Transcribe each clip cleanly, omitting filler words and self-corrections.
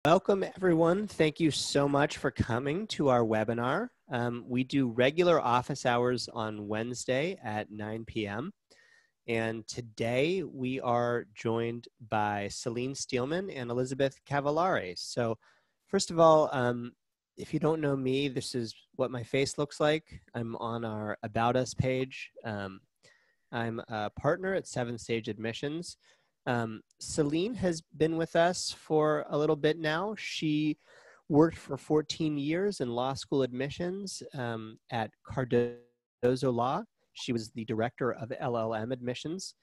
Welcome, everyone. Thank you so much for coming to our webinar. We do regular office hours on Wednesday at 9 p.m. And today we are joined by Selene Steelman and Elizabeth Cavallari. So first of all, if you don't know me, this is what my face looks like. I'm on our About Us page. I'm a partner at 7th Stage Admissions. Selene has been with us for a little bit now. She worked for 14 years in law school admissions at Cardozo Law. She was the director of LLM admissions.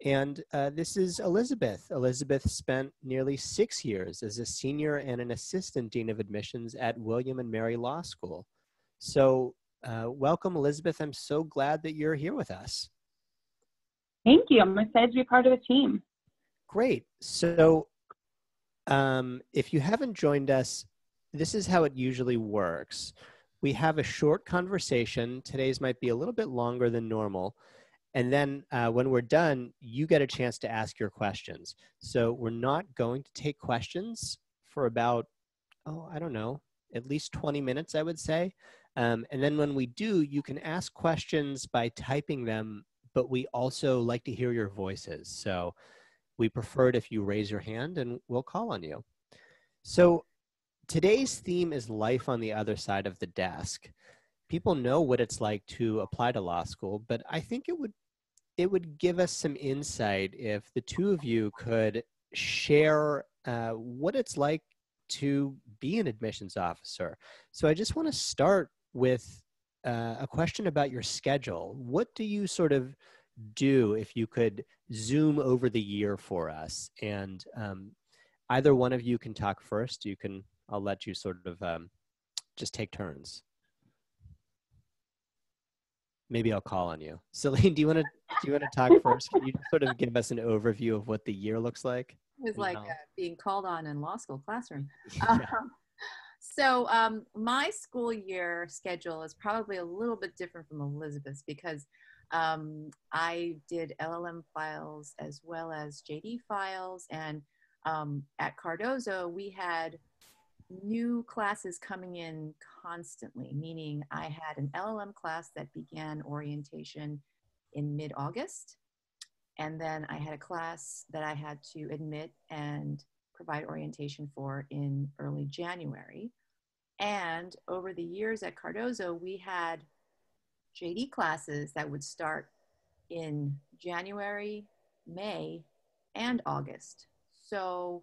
And this is Elizabeth. Elizabeth spent nearly 6 years as a senior and an assistant dean of admissions at William and Mary Law School. So welcome, Elizabeth. I'm so glad that you're here with us. Thank you. I'm excited to be part of the team. Great. So if you haven't joined us, this is how it usually works. We have a short conversation. Today's might be a little bit longer than normal. And then when we're done, you get a chance to ask your questions. So we're not going to take questions for about, I don't know, at least 20 minutes, I would say. And then when we do, you can ask questions by typing them, but we also like to hear your voices. So we prefer it if you raise your hand and we'll call on you. So today's theme is life on the other side of the desk. People know what it's like to apply to law school, but I think it would give us some insight if the two of you could share what it's like to be an admissions officer. So I just want to start with a question about your schedule. What do you sort of do if you could zoom over the year for us? And either one of you can talk first. I'll let you sort of just take turns. Maybe I'll call on you. Celine, do you want to talk first? Can you just sort of give us an overview of what the year looks like? It was like being called on in law school classroom. Yeah. So my school year schedule is probably a little bit different from Elizabeth's because I did LLM files as well as JD files, and at Cardozo we had new classes coming in constantly, meaning I had an LLM class that began orientation in mid-August, and then I had a class that I had to admit and provide orientation for in early January. And over the years at Cardozo, we had JD classes that would start in January, May, and August. So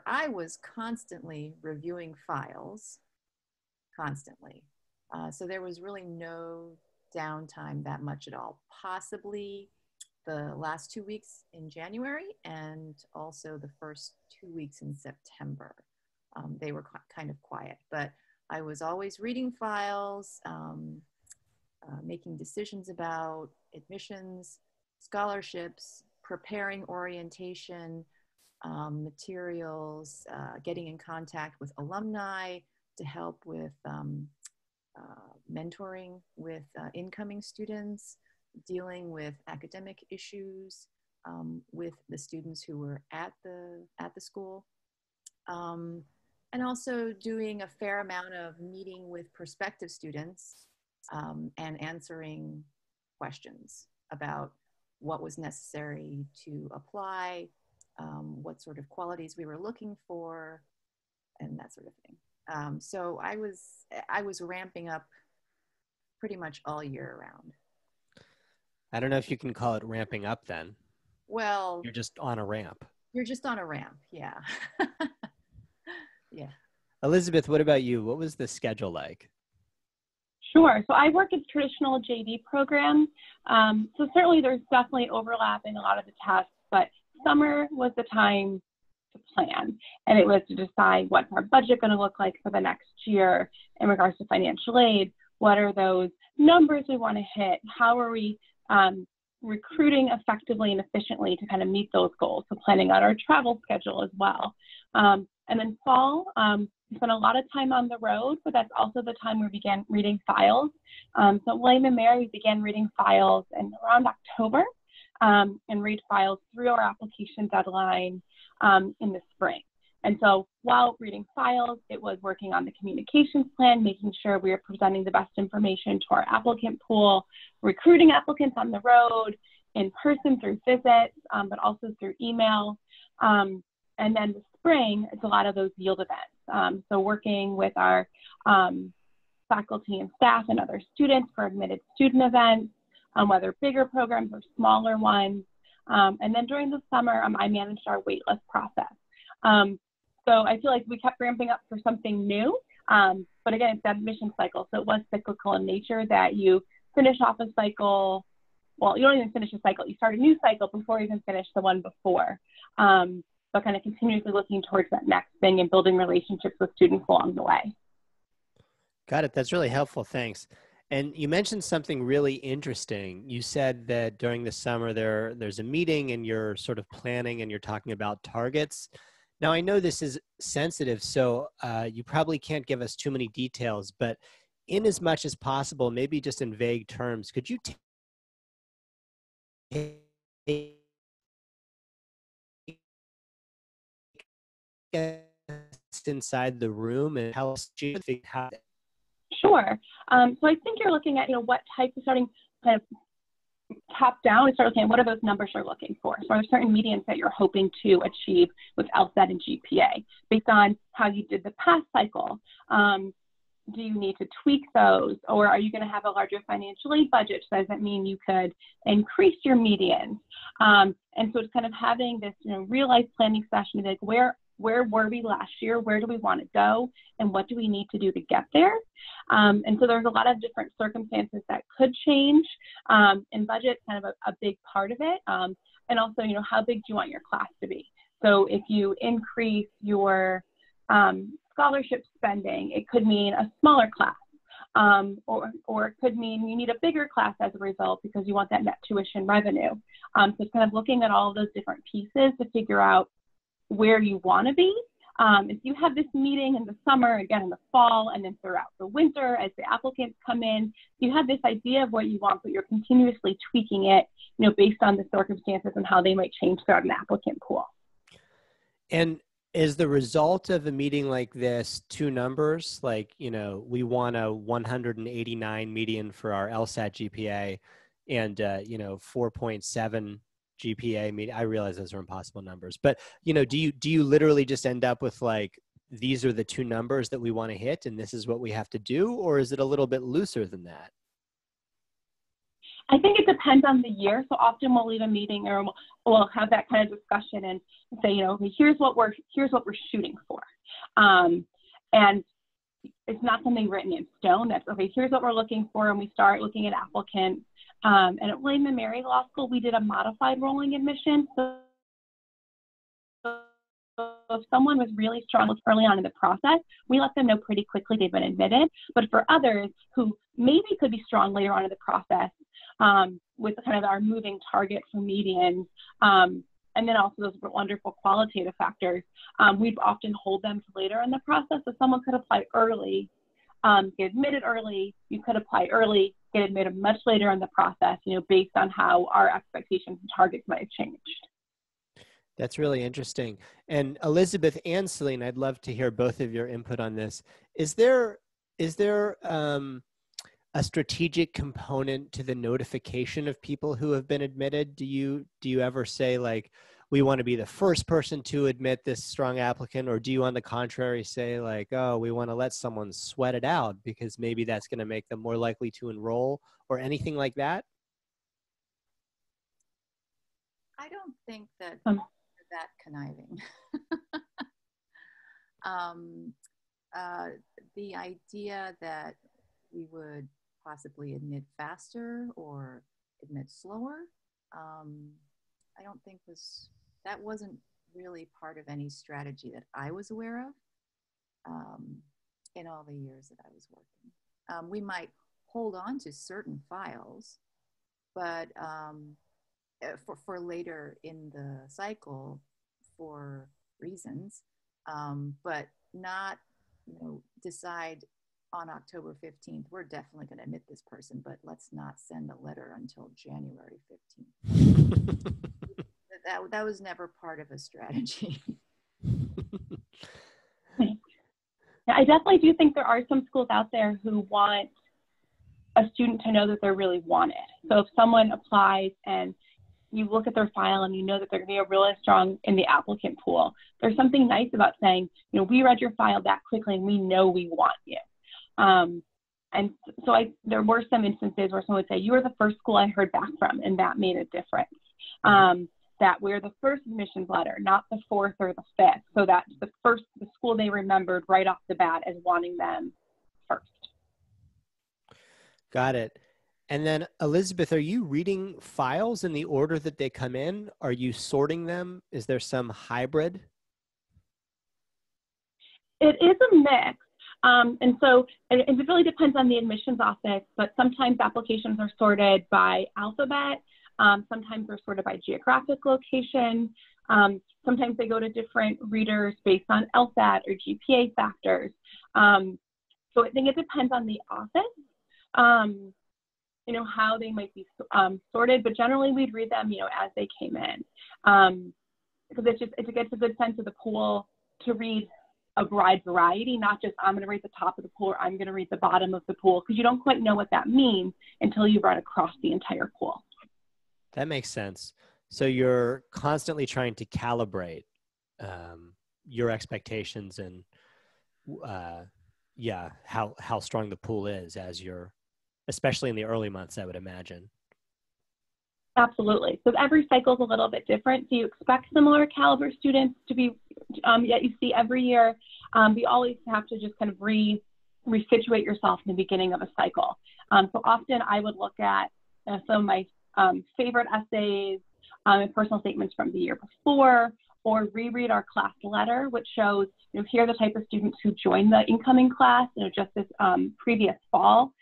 I was constantly reviewing files, constantly. So there was really no downtime that much at all. Possibly the last 2 weeks in January and also the first 2 weeks in September. They were kind of quiet, but I was always reading files, making decisions about admissions, scholarships, preparing orientation materials, getting in contact with alumni to help with mentoring with incoming students, dealing with academic issues with the students who were at the school. And also doing a fair amount of meeting with prospective students and answering questions about what was necessary to apply, what sort of qualities we were looking for, and that sort of thing. So I was ramping up pretty much all year round. I don't know if you can call it ramping up then. Well, you're just on a ramp. You're just on a ramp, yeah. Yeah. Elizabeth, what about you? What was the schedule like? Sure. So I work in traditional JD programs. So certainly there's definitely overlap in a lot of the tests, but summer was the time to plan. And it was to decide what's our budget going to look like for the next year in regards to financial aid. What are those numbers we want to hit? How are we recruiting effectively and efficiently to kind of meet those goals? So planning out our travel schedule as well. And then fall, we spent a lot of time on the road, but that's also the time we began reading files. So William and Mary began reading files in around October and read files through our application deadline in the spring. And so while reading files, it was working on the communications plan, making sure we were presenting the best information to our applicant pool, recruiting applicants on the road, in person through visits, but also through email. And then the spring, it's a lot of those yield events. So working with our faculty and staff and other students for admitted student events, whether bigger programs or smaller ones. And then during the summer, I managed our waitlist process. So I feel like we kept ramping up for something new. But again, it's that admission cycle. So it was cyclical in nature that you finish off a cycle. Well, you don't even finish a cycle. You start a new cycle before you even finish the one before. So kind of continuously looking towards that next thing and building relationships with students along the way. Got it. That's really helpful. Thanks. And you mentioned something really interesting. You said that during the summer there's a meeting and you're sort of planning and you're talking about targets. Now, I know this is sensitive, so you probably can't give us too many details, but in as much as possible, maybe just in vague terms, could you take us inside the room and tell us how? Sure. So I think you're looking at, what type of starting kind of top down and start looking at what are those numbers you're looking for. So are there certain medians that you're hoping to achieve with LSAT and GPA based on how you did the past cycle? Do you need to tweak those, or are you going to have a larger financial aid budget? So does that mean you could increase your medians? And so it's kind of having this, real life planning session, like where were we last year? Where do we want to go? And what do we need to do to get there? And so there's a lot of different circumstances that could change. And budget's kind of a big part of it. And also, how big do you want your class to be? So if you increase your scholarship spending, it could mean a smaller class. Or it could mean you need a bigger class as a result because you want that net tuition revenue. So it's kind of looking at all of those different pieces to figure out where you want to be. If you have this meeting in the summer, again in the fall, and then throughout the winter as the applicants come in, you have this idea of what you want, but you're continuously tweaking it, based on the circumstances and how they might change throughout an applicant pool. And is the result of a meeting like this two numbers? Like, we want a 189 median for our LSAT GPA and, 4.7 GPA. I realize those are impossible numbers, but, do you literally just end up with like, these are the two numbers that we want to hit and this is what we have to do? Or is it a little bit looser than that? I think it depends on the year. So often we'll leave a meeting or we'll have that kind of discussion and say, here's what we're shooting for. And it's not something written in stone. That's okay. Here's what we're looking for. And we start looking at applicants. And at William & Mary Law School, we did a modified rolling admission. So if someone was really strong early on in the process, we let them know pretty quickly they've been admitted. But for others who maybe could be strong later on in the process, with kind of our moving target for medians, and then also those wonderful qualitative factors, we'd often hold them to later in the process. So someone could apply early, get admitted early. You could apply early, get admitted much later in the process, based on how our expectations and targets might have changed. That's really interesting. And Elizabeth and Selene, I'd love to hear both of your input on this. Is there a strategic component to the notification of people who have been admitted? Do you ever say like, we want to be the first person to admit this strong applicant, or do you on the contrary say like, oh, we want to let someone sweat it out because maybe that's going to make them more likely to enroll, or anything like that? I don't think that that conniving. The idea that we would possibly admit faster or admit slower, I don't think that wasn't really part of any strategy that I was aware of in all the years that I was working. We might hold on to certain files, but for later in the cycle for reasons, but not, decide on October 15th, we're definitely going to admit this person, but let's not send a letter until January 15th. that was never part of a strategy. I definitely do think there are some schools out there who want a student to know that they're really wanted. So if someone applies and you look at their file and you know that they're going to be really strong in the applicant pool, there's something nice about saying, you know, we read your file that quickly and we know we want you. And so there were some instances where someone would say, you were the first school I heard back from, and that made a difference. That we're the first admissions letter, not the fourth or the fifth. So that's the school they remembered right off the bat as wanting them first. Got it. And then, Elizabeth, are you reading files in the order that they come in? Are you sorting them? Is there some hybrid? It is a mix. And so it really depends on the admissions office, but sometimes applications are sorted by alphabet. Sometimes they're sorted by geographic location. Sometimes they go to different readers based on LSAT or GPA factors. So I think it depends on the office, you know, how they might be sorted, but generally we'd read them, you know, as they came in. Because it gets a good sense of the pool to read a wide variety, not just I'm going to read the top of the pool or I'm going to read the bottom of the pool, because you don't quite know what that means until you run across the entire pool. That makes sense. So you're constantly trying to calibrate your expectations and how strong the pool is as you're, especially in the early months, I would imagine. Absolutely. So every cycle is a little bit different. So you expect similar caliber students to be, yet you see every year, you always have to just kind of resituate yourself in the beginning of a cycle. So often I would look at some of my favorite essays and personal statements from the year before, or reread our class letter, which shows, you know, here are the type of students who joined the incoming class, you know, just this previous fall.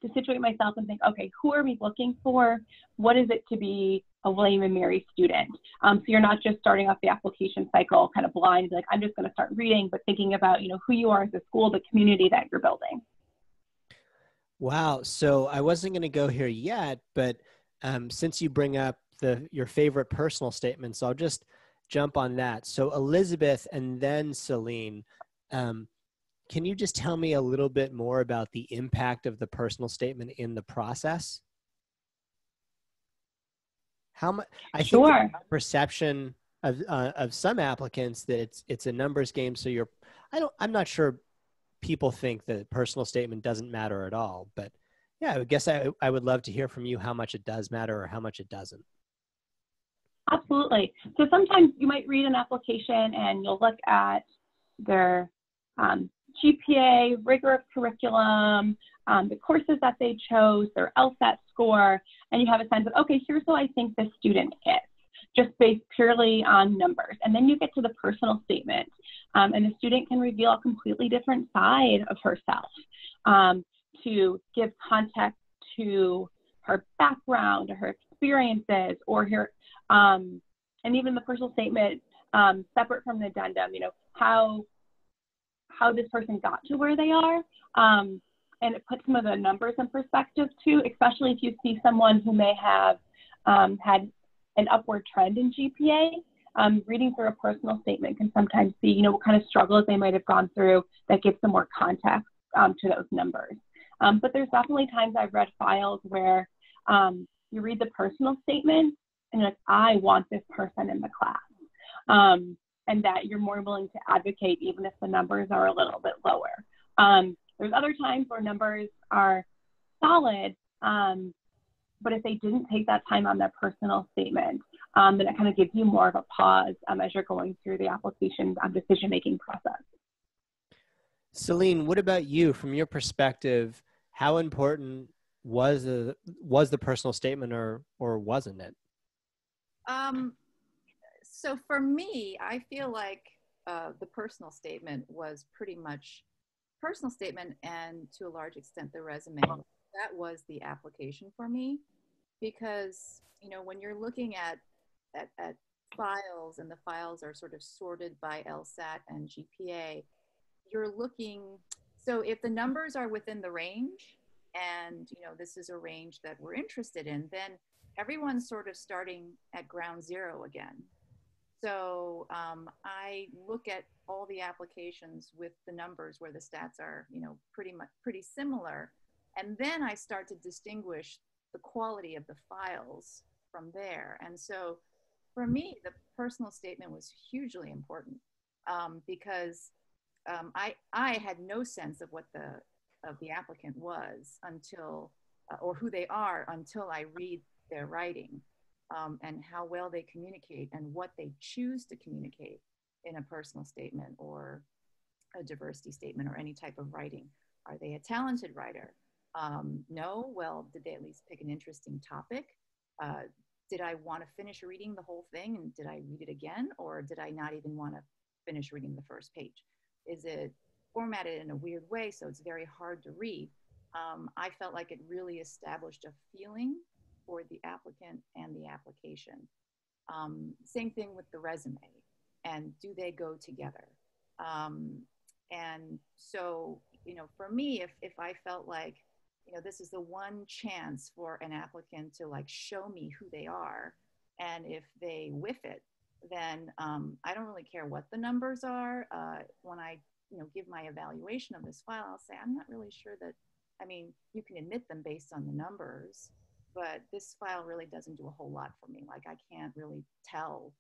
To situate myself and think, okay, who are we looking for? What is it to be a William and Mary student? So you're not just starting off the application cycle kind of blind, like I'm just going to start reading, but thinking about, you know, who you are as a school, the community that you're building. Wow. So I wasn't going to go here yet, but since you bring up your favorite personal statements, I'll just jump on that. So Elizabeth and then Selene, can you just tell me a little bit more about the impact of the personal statement in the process? How much? I think the perception of some applicants that it's a numbers game. So I'm not sure people think that personal statement doesn't matter at all, but yeah, I guess I would love to hear from you how much it does matter or how much it doesn't. Absolutely. So sometimes you might read an application and you'll look at their GPA, rigor of curriculum, the courses that they chose, their LSAT score, and you have a sense of, okay, here's who I think this student is, just based purely on numbers. And then you get to the personal statement, and the student can reveal a completely different side of herself to give context to her background or her experiences or her, and even the personal statement separate from the addendum, you know, how this person got to where they are. And it puts some of the numbers in perspective too, especially if you see someone who may have had an upward trend in GPA. Reading through a personal statement can sometimes see, you know, what kind of struggles they might have gone through that gives some more context to those numbers. But there's definitely times I've read files where you read the personal statement and you're like, I want this person in the class. And that you're more willing to advocate even if the numbers are a little bit lower. There's other times where numbers are solid, but if they didn't take that time on their personal statement, then it kind of gives you more of a pause as you're going through the application decision-making process. Selene, what about you? From your perspective, how important was the personal statement or wasn't it? So for me, I feel like the personal statement was pretty much personal statement and to a large extent the resume. That was the application for me because, you know, when you're looking at files and the files are sort of sorted by LSAT and GPA, you're looking, so if the numbers are within the range and, you know, this is a range that we're interested in, then everyone's sort of starting at ground zero again. So I look at all the applications with the numbers where the stats are, pretty similar. And then I start to distinguish the quality of the files from there. And so for me, the personal statement was hugely important because I had no sense of what the applicant was until, or who they are until I read their writing. And how well they communicate and what they choose to communicate in a personal statement or a diversity statement or any type of writing. Are they a talented writer? No? Well, did they at least pick an interesting topic? Did I want to finish reading the whole thing and did I read it again? Or did I not even want to finish reading the first page? Is it formatted in a weird way so it's very hard to read? I felt like it really established a feeling for the applicant and the application. Same thing with the resume, and do they go together? And so, for me, if I felt like, this is the one chance for an applicant to like show me who they are, and if they whiff it, then I don't really care what the numbers are. When I, give my evaluation of this file, I'll say, I'm not really sure that, you can admit them based on the numbers, but this file really doesn't do a whole lot for me. Like I can't really tell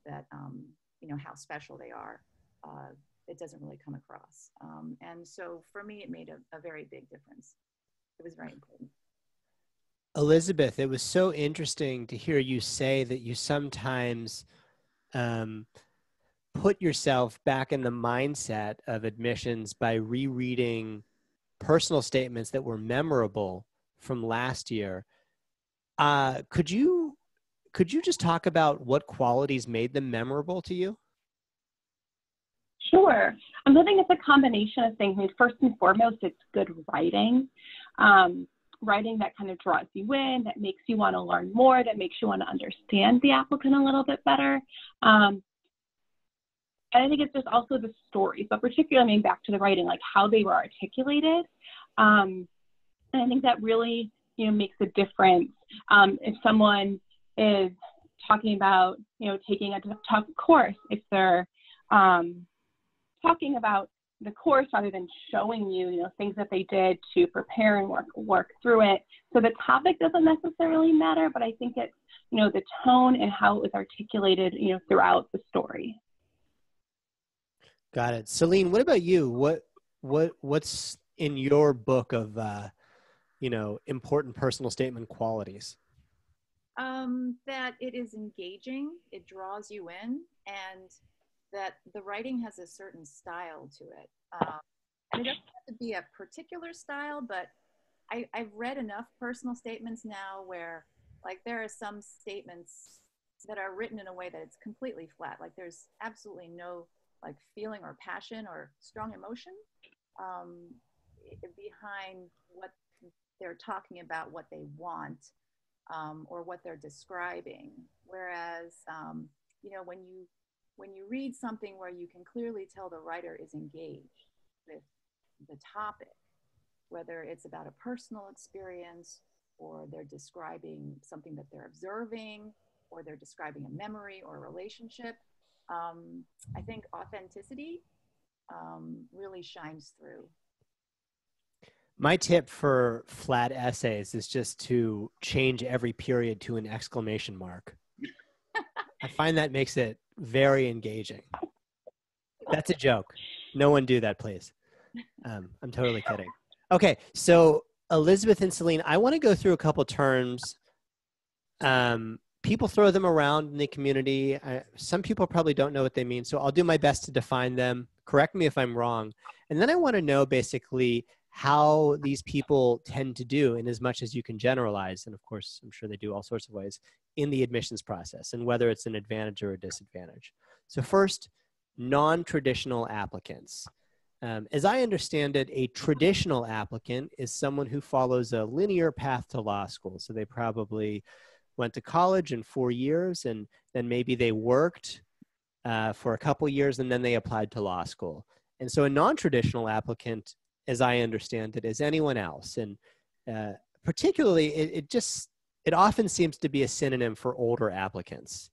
that, how special they are. It doesn't really come across. And so for me, it made a very big difference. It was very important. Elizabeth, it was so interesting to hear you say that you sometimes put yourself back in the mindset of admissions by rereading personal statements that were memorable from last year. Could you just talk about what qualities made them memorable to you? Sure. I think it's a combination of things. First and foremost, it's good writing. Writing that kind of draws you in, that makes you want to learn more, that makes you want to understand the applicant a little bit better. And I think it's just also the story. So particularly back to the writing, like how they were articulated. And I think that really, makes a difference. If someone is talking about, taking a tough course, if they're talking about the course rather than showing you, things that they did to prepare and work through it. So the topic doesn't necessarily matter, but I think it's, the tone and how it was articulated, throughout the story. Got it. Selene, what about you? What's in your book of, important personal statement qualities? That it is engaging, it draws you in, and that the writing has a certain style to it. And it doesn't have to be a particular style, but I've read enough personal statements now where like there are some statements that are written in a way that it's completely flat. Like there's absolutely no like feeling or passion or strong emotion behind what they're talking about, what they want, or what they're describing. Whereas, when you read something where you can clearly tell the writer is engaged with the topic, whether it's about a personal experience or they're describing something that they're observing or they're describing a memory or a relationship, I think authenticity really shines through. My tip for flat essays is just to change every period to an exclamation mark. I find that makes it very engaging. That's a joke. No one do that, please. I'm totally kidding. Okay, so Elizabeth and Selene, I want to go through a couple terms. People throw them around in the community. Some people probably don't know what they mean, so I'll do my best to define them. Correct me if I'm wrong. And then I want to know basically how these people tend to do in as much as you can generalize. And of course, I'm sure they do all sorts of ways in the admissions process and whether it's an advantage or a disadvantage. So first, non-traditional applicants. As I understand it, a traditional applicant is someone who follows a linear path to law school. So they probably went to college in 4 years and then maybe they worked for a couple years and then they applied to law school. And so a non-traditional applicant, as I understand it, is anyone else. And particularly, it often seems to be a synonym for older applicants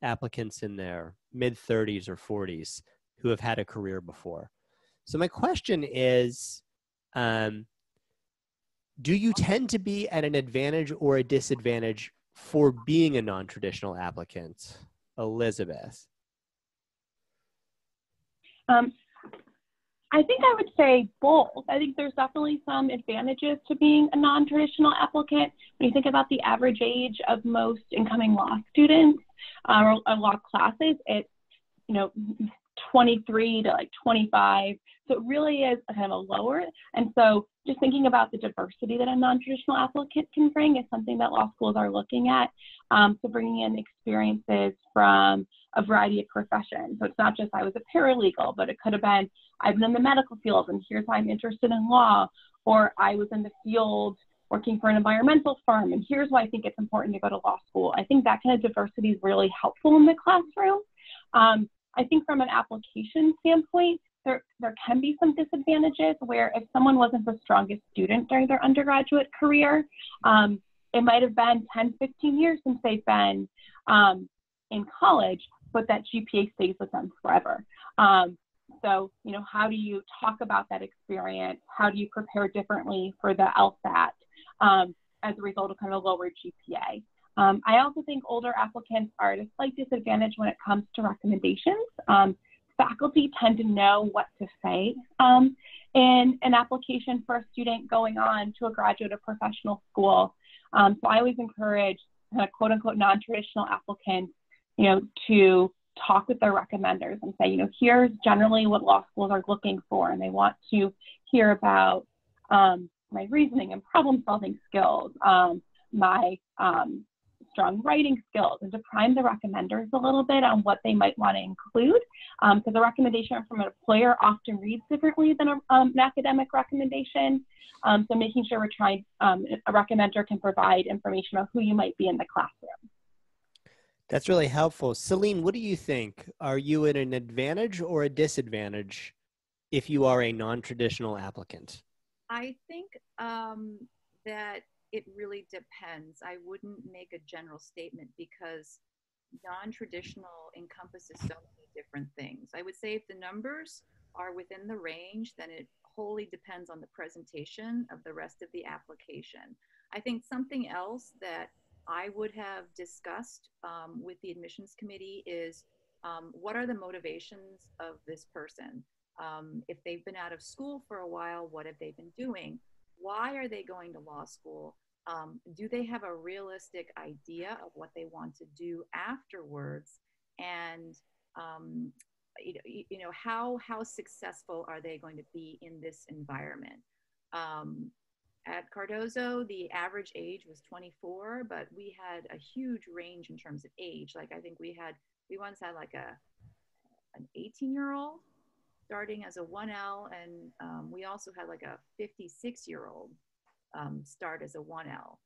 in their mid-30s or 40s who have had a career before. So my question is, do you tend to be at an advantage or a disadvantage for being a non-traditional applicant, Elizabeth? I think I would say both. I think there's definitely some advantages to being a non-traditional applicant. When you think about the average age of most incoming law students or law classes, it's 23 to like 25. So it really is a kind of a lower. And so just thinking about the diversity that a non-traditional applicant can bring is something that law schools are looking at. So bringing in experiences from a variety of professions. So it's not just I was a paralegal, but it could have been I've been in the medical field and here's why I'm interested in law, or I was in the field working for an environmental firm and here's why I think it's important to go to law school. I think that kind of diversity is really helpful in the classroom. I think from an application standpoint, there can be some disadvantages where if someone wasn't the strongest student during their undergraduate career, it might have been 10, 15 years since they've been in college, but that GPA stays with them forever. So, how do you talk about that experience? How do you prepare differently for the LSAT as a result of kind of a lower GPA? I also think older applicants are at a slight disadvantage when it comes to recommendations. Faculty tend to know what to say in an application for a student going on to a graduate or professional school. So I always encourage kind of quote unquote non-traditional applicants, to talk with their recommenders and say, here's generally what law schools are looking for, and they want to hear about my reasoning and problem solving skills, my strong writing skills, and to prime the recommenders a little bit on what they might want to include. Because a recommendation from an employer often reads differently than an academic recommendation. So making sure we're trying, a recommender can provide information on who you might be in the classroom. That's really helpful. Selene, what do you think? Are you at an advantage or a disadvantage if you are a non-traditional applicant? I think that it really depends. I wouldn't make a general statement because non-traditional encompasses so many different things. I would say if the numbers are within the range, then it wholly depends on the presentation of the rest of the application. I think something else that I would have discussed with the admissions committee is what are the motivations of this person? If they've been out of school for a while, what have they been doing? Why are they going to law school? Do they have a realistic idea of what they want to do afterwards? And how successful are they going to be in this environment? At Cardozo, the average age was 24, but we had a huge range in terms of age. Like I think we once had like an 18-year-old starting as a 1L, and we also had like a 56-year-old start as a 1L.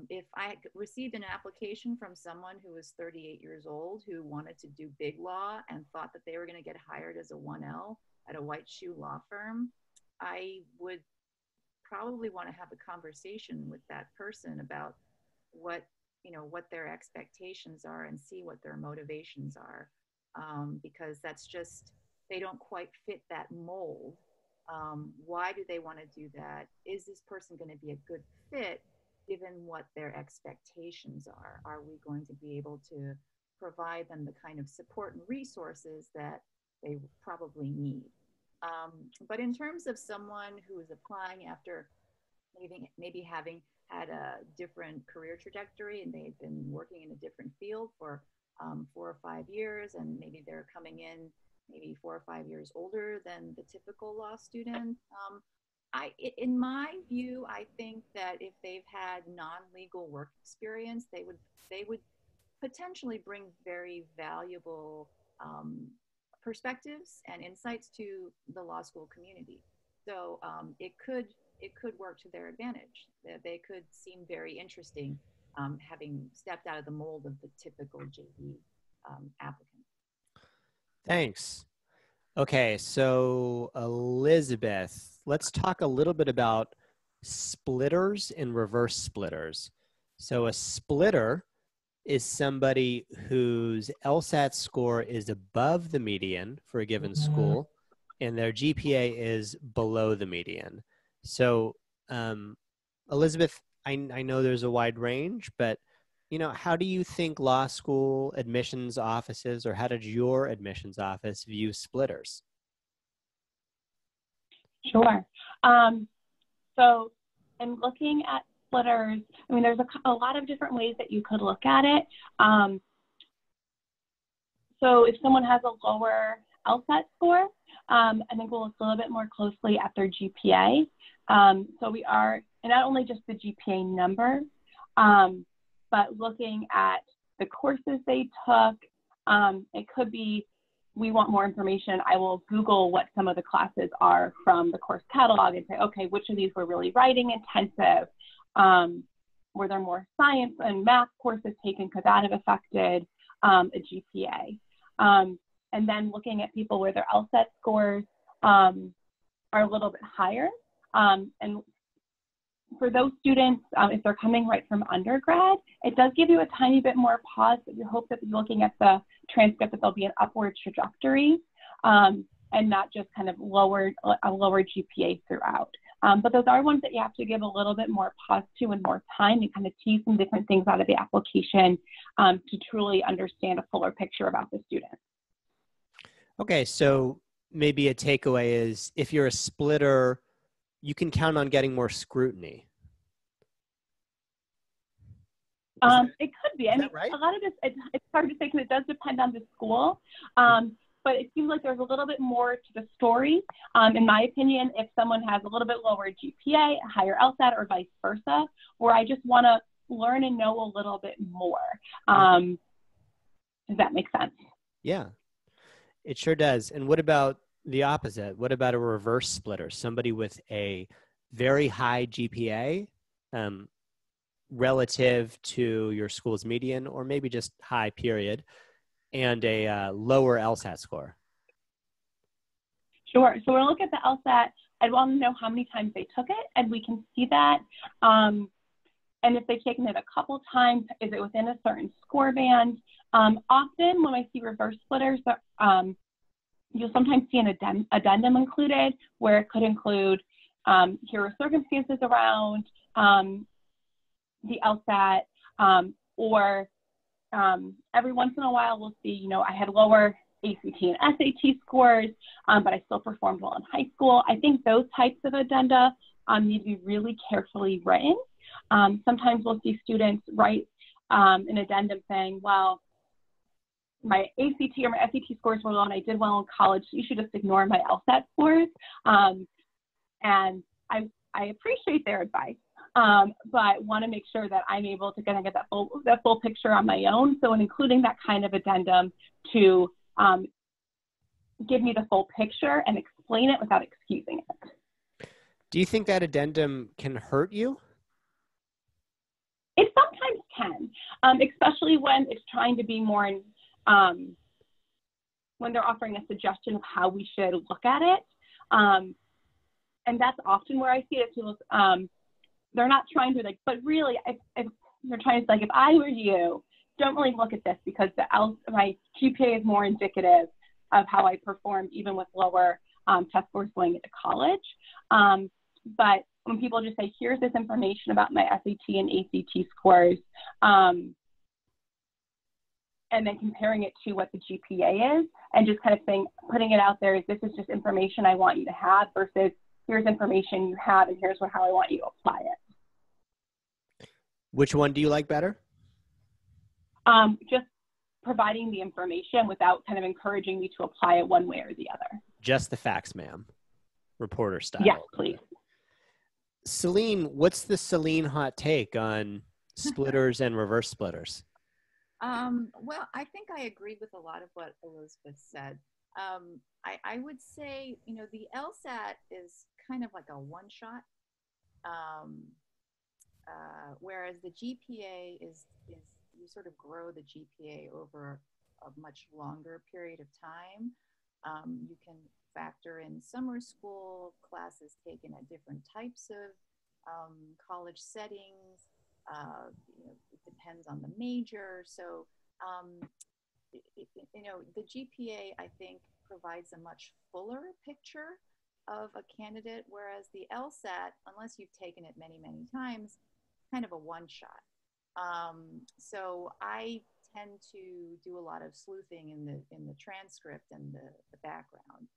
If I received an application from someone who was 38 years old who wanted to do big law and thought that they were going to get hired as a 1L at a white shoe law firm, I would probably want to have a conversation with that person about what their expectations are and see what their motivations are, because that's just, they don't quite fit that mold. Why do they want to do that? Is this person going to be a good fit given what their expectations are? Are we going to be able to provide them the kind of support and resources that they probably need? But in terms of someone who is applying after maybe having had a different career trajectory and they've been working in a different field for 4 or 5 years, and maybe they're coming in maybe 4 or 5 years older than the typical law student, in my view, I think that if they've had non-legal work experience, they would potentially bring very valuable perspectives and insights to the law school community. So it could work to their advantage. They could seem very interesting, having stepped out of the mold of the typical JD applicant. Thanks. Okay, so Elizabeth, let's talk a little bit about splitters and reverse splitters. So a splitter is somebody whose LSAT score is above the median for a given school, and their GPA is below the median. So, Elizabeth, I know there's a wide range, but how do you think law school admissions offices, or how did your admissions office view splitters? Sure. So in looking at splitters, I mean, there's a lot of different ways that you could look at it. So if someone has a lower LSAT score, I think we'll look a little bit more closely at their GPA. So we are, and not only just the GPA number, but looking at the courses they took. It could be, we want more information. I will Google what some of the classes are from the course catalog and say, okay, which of these were really writing intensive? Were there more science and math courses taken? Could that have affected a GPA? And then looking at people where their LSAT scores are a little bit higher. And for those students, if they're coming right from undergrad, it does give you a tiny bit more pause, but you hope that looking at the transcript that there'll be an upward trajectory and not just kind of a lower GPA throughout. But those are ones that you have to give a little bit more pause to and more time and kind of tease some different things out of the application to truly understand a fuller picture about the student. Okay, so maybe a takeaway is if you're a splitter, you can count on getting more scrutiny. It could be. I mean, right? A lot of this, it's hard to say because it does depend on the school. But it seems like there's a little bit more to the story. In my opinion, if someone has a little bit lower GPA, a higher LSAT, or vice versa, where I just want to learn and know a little bit more. Does that make sense? Yeah, it sure does. And what about the opposite? What about a reverse splitter? Somebody with a very high GPA relative to your school's median, or maybe just high period, and a lower LSAT score? Sure. So we're going to look at the LSAT. I'd want to know how many times they took it, and we can see that. And if they've taken it a couple times, is it within a certain score band? Often when I see reverse splitters, you'll sometimes see an addendum included, where it could include, here are circumstances around the LSAT, or every once in a while we'll see, I had lower ACT and SAT scores, but I still performed well in high school. I think those types of addenda need to be really carefully written. Sometimes we'll see students write an addendum saying, well, my ACT or my SAT scores were low and I did well in college, so you should just ignore my LSAT scores. And I appreciate their advice, but want to make sure that I'm able to kind of get that full picture on my own. So in including that kind of addendum to give me the full picture and explain it without excusing it. Do you think that addendum can hurt you? It sometimes can, especially when it's trying to be more in, when they're offering a suggestion of how we should look at it. And that's often where I see it. People, they're not trying to but really, if they're trying to if I were you, don't really look at this because my GPA is more indicative of how I performed even with lower test scores going into college. But when people just say, here's this information about my SAT and ACT scores, and then comparing it to what the GPA is, and just kind of saying, putting it out there, this is just information I want you to have versus here's information you have and here's how I want you to apply it. Which one do you like better? Just providing the information without kind of encouraging me to apply it one way or the other. Just the facts, ma'am. Reporter style. Yes, please. Selene, what's the Selene hot take on splitters and reverse splitters? Well, I think I agree with a lot of what Elizabeth said. I would say, the LSAT is kind of like a one-shot, whereas the GPA is you sort of grow the GPA over a much longer period of time. You can factor in summer school classes taken at different types of college settings. it depends on the major. So, the GPA, I think, provides a much fuller picture of a candidate, whereas the LSAT, unless you've taken it many, many times, kind of a one shot. So I tend to do a lot of sleuthing in the transcript and the background.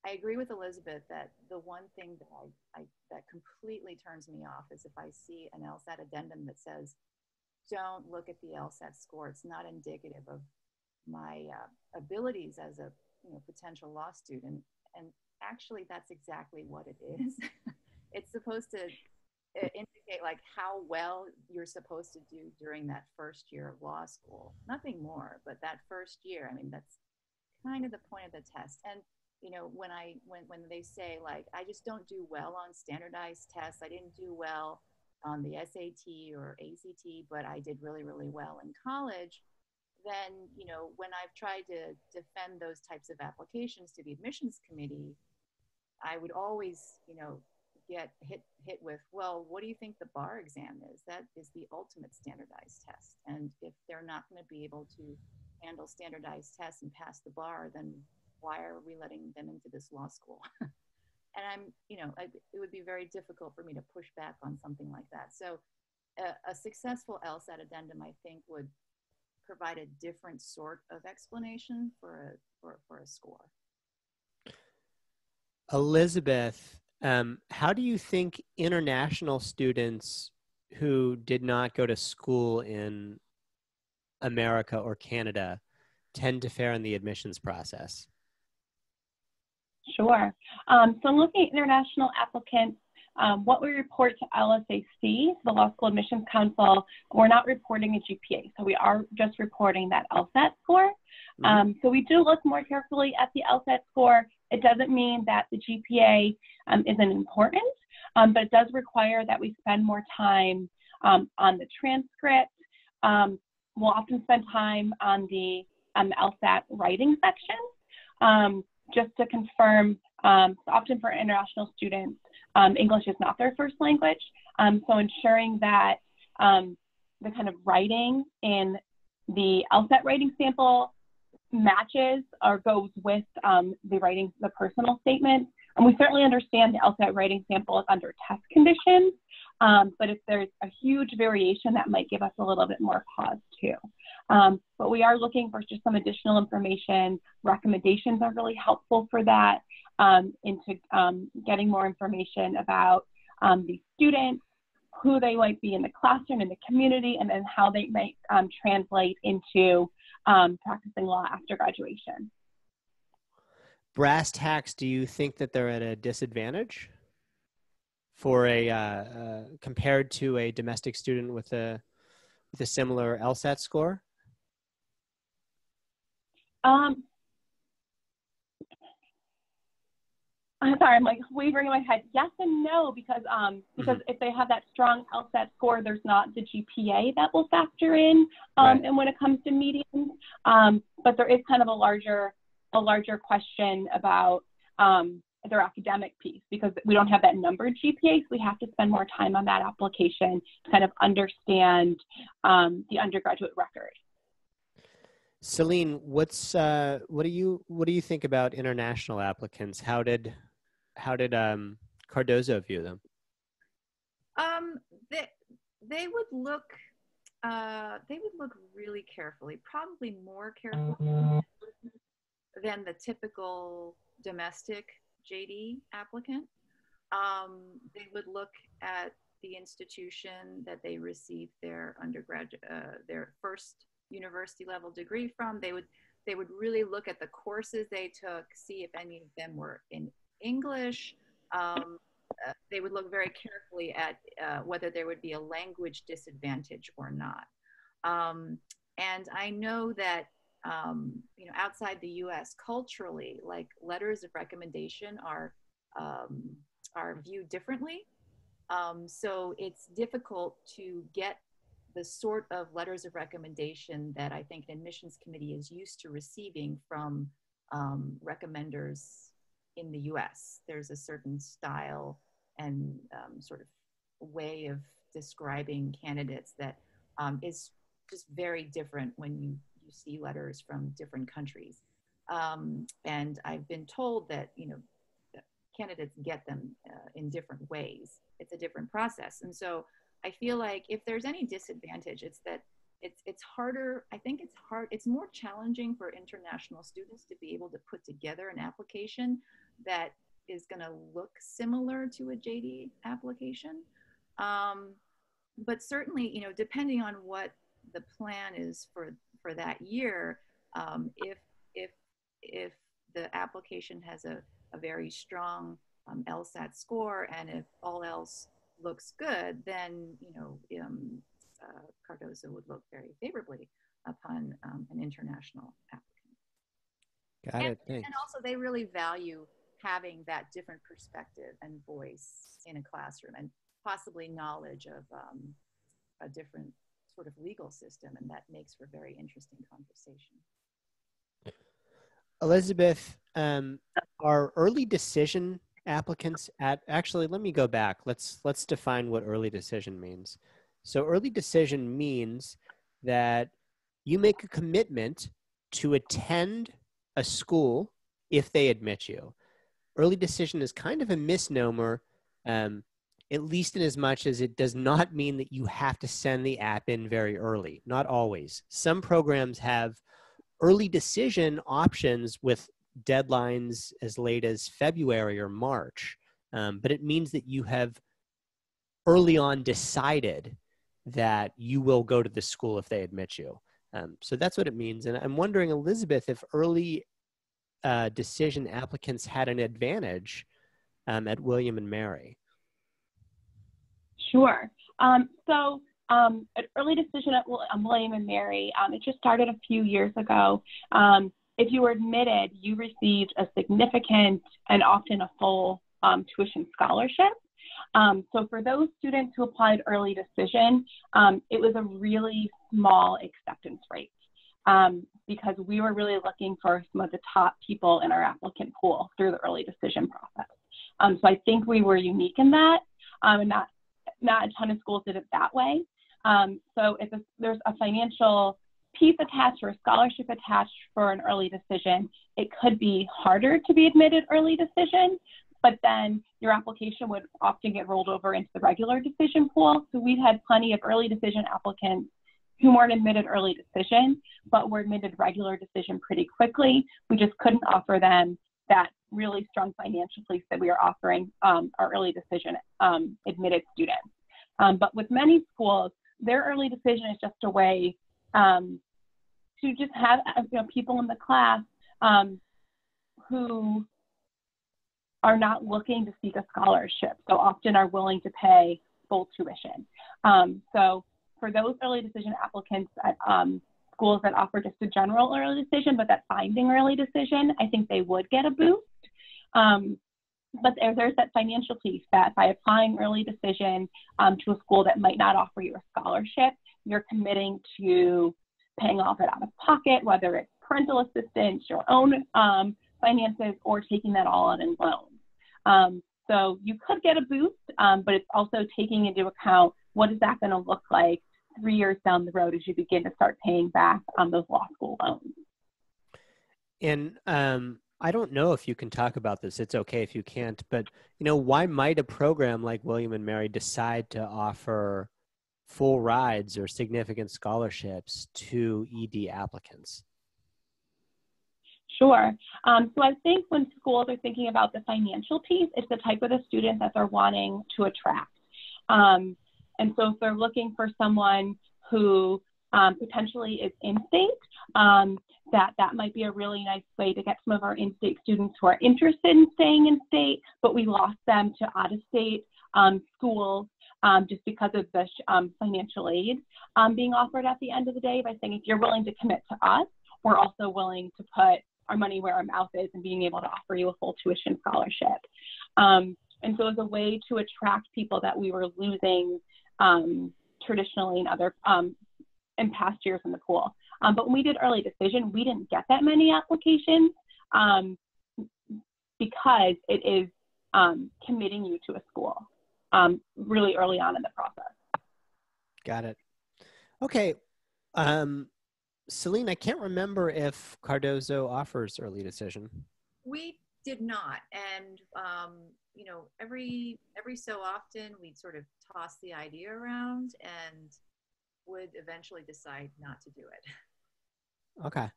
I agree with Elizabeth that the one thing that that completely turns me off is if I see an LSAT addendum that says, "Don't look at the LSAT score; it's not indicative of my abilities as a potential law student." And actually, that's exactly what it is. It's supposed to indicate like how well you're supposed to do during that first year of law school. Nothing more, but that first year, I mean, that's kind of the point of the test. And when they say like, I just don't do well on standardized tests, I didn't do well on the SAT or ACT, but I did really, really well in college, then, when I've tried to defend those types of applications to the admissions committee, I would always, get hit with, well, what do you think the bar exam is? That is the ultimate standardized test. And if they're not going to be able to handle standardized tests and pass the bar, then why are we letting them into this law school? And it would be very difficult for me to push back on something like that. So a successful LSAT addendum, I think, would provide a different sort of explanation for a score. Elizabeth, how do you think international students who did not go to school in America or Canada tend to fare in the admissions process? Sure. So looking at international applicants, what we report to LSAC, the Law School Admissions Council, we're not reporting a GPA. So we are just reporting that LSAT score. So we do look more carefully at the LSAT score. It doesn't mean that the GPA isn't important, but it does require that we spend more time on the transcript. We'll often spend time on the LSAT writing section just to confirm, often for international students, English is not their first language. So ensuring that the kind of writing in the LSAT writing sample matches or goes with the personal statement. And we certainly understand the LSAT writing sample is under test conditions, but if there's a huge variation, that might give us a little bit more pause too. But we are looking for just some additional information. Recommendations are really helpful for that, into getting more information about the students, who they might be in the classroom, in the community, and then how they might translate into practicing law after graduation. Brass tacks, do you think that they're at a disadvantage for compared to a domestic student with a similar LSAT score? I'm sorry, I'm like wavering in my head. Yes and no, because if they have that strong LSAT score, there's not the GPA that will factor in, Right. And when it comes to medians. But there is kind of a larger question about their academic piece, because we don't have that numbered GPA, so we have to spend more time on that application to kind of understand the undergraduate record. Selene, what do you think about international applicants? How did Cardozo view them? They would look really carefully, probably more carefully than the typical domestic JD applicant. They would look at the institution that they received their their first university level degree from. They would really look at the courses they took, see if any of them were in English. They would look very carefully at whether there would be a language disadvantage or not. And I know that outside the U.S. culturally, like letters of recommendation are viewed differently. So it's difficult to get the sort of letters of recommendation that I think an admissions committee is used to receiving from recommenders in the US. There's a certain style and sort of way of describing candidates that is just very different when you see letters from different countries. And I've been told that, candidates get them in different ways. It's a different process. And so I feel like if there's any disadvantage, it's that it's harder. I think it's hard. It's more challenging for international students to be able to put together an application that is going to look similar to a JD application. But certainly, depending on what the plan is for that year, if the application has a very strong LSAT score, and if all else looks good, then Cardozo would look very favorably upon an international applicant. Got it. Thanks. And also, they really value having that different perspective and voice in a classroom, and possibly knowledge of a different sort of legal system, and that makes for very interesting conversation. Elizabeth, are early decision applicants actually, let me go back. Let's define what early decision means. So early decision means that you make a commitment to attend a school if they admit you. Early decision is kind of a misnomer, at least in as much as it does not mean that you have to send the app in very early. Not always. Some programs have early decision options with deadlines as late as February or March, but it means that you have early on decided that you will go to the school if they admit you. So that's what it means. And I'm wondering, Elizabeth, if early decision applicants had an advantage at William and Mary. Sure. So at early decision at William and Mary, it just started a few years ago. If you were admitted, you received a significant and often a full tuition scholarship. So for those students who applied early decision, it was a really small acceptance rate because we were really looking for some of the top people in our applicant pool through the early decision process. So I think we were unique in that, and not a ton of schools did it that way. So if there's a financial piece attached or a scholarship attached for an early decision, it could be harder to be admitted early decision, but then your application would often get rolled over into the regular decision pool. So we've had plenty of early decision applicants who weren't admitted early decision, but were admitted regular decision pretty quickly. We just couldn't offer them that really strong financial piece that we are offering our early decision admitted students. But with many schools, their early decision is just a way to just have people in the class who are not looking to seek a scholarship, so often are willing to pay full tuition. So for those early decision applicants at schools that offer just a general early decision, but that finding early decision, I think they would get a boost. But there's that financial piece that by applying early decision to a school that might not offer you a scholarship, you're committing to paying off it out of pocket, whether it's parental assistance, your own finances, or taking that all out in loans. So you could get a boost, but it's also taking into account what is that going to look like 3 years down the road as you begin to start paying back those law school loans. And I don't know if you can talk about this. It's okay if you can't, but why might a program like William and Mary decide to offer full rides or significant scholarships to ED applicants? Sure. So I think when schools are thinking about the financial piece, it's the type of the student that they're wanting to attract. And so if they're looking for someone who potentially is in-state, that might be a really nice way to get some of our in-state students who are interested in staying in-state, but we lost them to out-of-state schools just because of the financial aid being offered at the end of the day, by saying if you're willing to commit to us, we're also willing to put our money where our mouth is and being able to offer you a full tuition scholarship. And so as a way to attract people that we were losing traditionally in other in past years in the pool. But when we did early decision, we didn't get that many applications because it is committing you to a school. really early on in the process. Got it. Okay. Selene, I can't remember if Cardozo offers early decision. We did not. And, you know, every so often we'd sort of toss the idea around and would eventually decide not to do it. Okay.